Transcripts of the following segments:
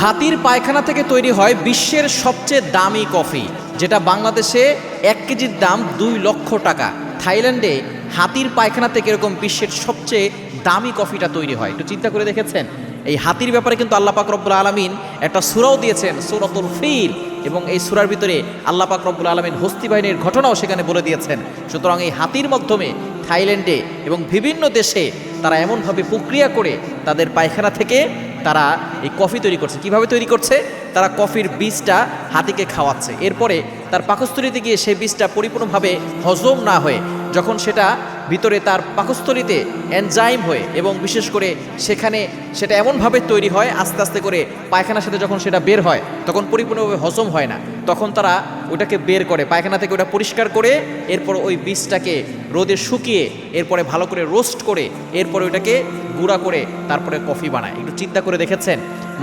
হাতির পায়খানা থেকে তৈরি হয় বিশ্বের সবচেয়ে দামি কফি, যেটা বাংলাদেশে 1 কেজির দাম 2 লক্ষ টাকা। থাইল্যান্ডে হাতির পায়খানা থেকে এরকম বিশ্বের সবচেয়ে দামি কফিটা তৈরি হয়। একটু চিন্তা করে দেখেছেন? এই হাতির ব্যাপারে কিন্তু আল্লাহ পাক রব্বুল আলামিন একটা সূরাও দিয়েছেন, সূরাতুল ফিল, এবং এই সূরার ভিতরে আল্লাহ পাক রব্বুল আলামিন হস্তি বাহিনীর ঘটনাও সেখানে বলে দিয়েছেন। সুতরাং এই হাতির মাধ্যমে থাইল্যান্ডে এবং বিভিন্ন দেশে তারা এমনভাবে প্রক্রিয়া করে তাদের পায়খানা থেকে তারা এই কফি তৈরি করছে। কিভাবে তৈরি করছে? তারা কফির বীজটা হাতিকে খাওয়াচ্ছে, এরপরে তার পাকস্থলীতে গিয়ে সেই বীজটা পরিপূর্ণভাবে হজম না হয়ে যখন সেটা ভিতরে তার পাকস্থলীতে এনজাইম হয়ে এবং বিশেষ করে সেখানে সেটা এমনভাবে তৈরি হয় আস্তে আস্তে করে পায়খানার সাথে যখন সেটা বের হয় তখন পরিপূর্ণভাবে হজম হয় না, তখন তারা ওটাকে বের করে পায়খানা থেকে ওটা পরিষ্কার করে এরপর ওই বীজটাকে রোদে শুকিয়ে এরপরে ভালো করে রোস্ট করে এরপরে ওটাকে গুঁড়া করে তারপরে কফি বানায়। একটু চিন্তা করে দেখেছেন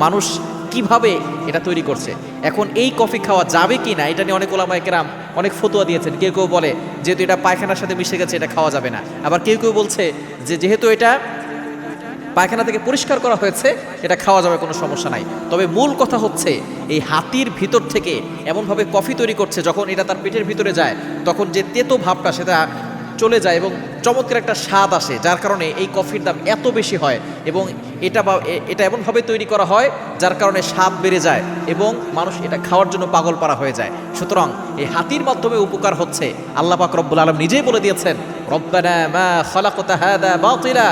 মানুষ কিভাবে এটা তৈরি করছে? এখন এই কফি খাওয়া যাবে কি না এটা নিয়ে অনেক ওলামায়ে কেরাম অনেক ফতোয়া দিয়েছেন। কেউ কেউ বলে যেহেতু এটা পায়খানার সাথে মিশে গেছে এটা খাওয়া যাবে না, আবার কেউ কেউ বলছে যে যেহেতু এটা পায়খানা থেকে পরিষ্কার করা হয়েছে এটা খাওয়া যাবে, কোনো সমস্যা নাই। তবে মূল কথা হচ্ছে এই হাতির ভিতর থেকে এমনভাবে কফি তৈরি করছে যখন এটা তার পেটের ভিতরে যায় তখন যে তেতো ভাবটা সেটা চলে যায় এবং চমৎকার একটা স্বাদ আসে, যার কারণে এই কফির দাম এত বেশি হয় এবং এটা এমনভাবে তৈরি করা হয় যার কারণে স্বাদ বেড়ে যায় এবং মানুষ এটা খাওয়ার জন্য পাগল পারা হয়ে যায়। সুতরাং এই হাতির মাধ্যমে উপকার হচ্ছে। আল্লাহ পাক রব্বুল আলামিন নিজেই বলে দিয়েছেন, রব্বানা মা খালাকতা হাযা বাতিলা,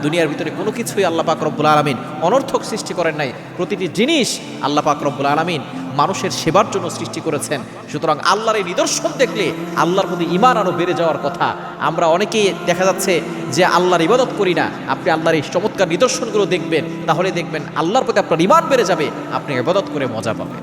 দুনিয়ার ভিতরে কোনো কিছুই আল্লাহ পাক রব্বুল আলামিন অনর্থক সৃষ্টি করেন নাই। প্রতিটি জিনিস আল্লাহ পাক রব্বুল আলামিন মানুষের সেবার জন্য সৃষ্টি করেছেন। সুতরাং আল্লাহর এই নিদর্শন দেখলে আল্লাহর প্রতি ঈমান আরও বেড়ে যাওয়ার কথা। আমরা অনেকেই দেখা যাচ্ছে যে আল্লাহর ইবাদত করি না, আপনি আল্লাহর এই চমৎকার নিদর্শনগুলো দেখবেন, তাহলে দেখবেন আল্লাহর প্রতি আপনার ঈমান বেড়ে যাবে, আপনি ইবাদত করে মজা পাবেন।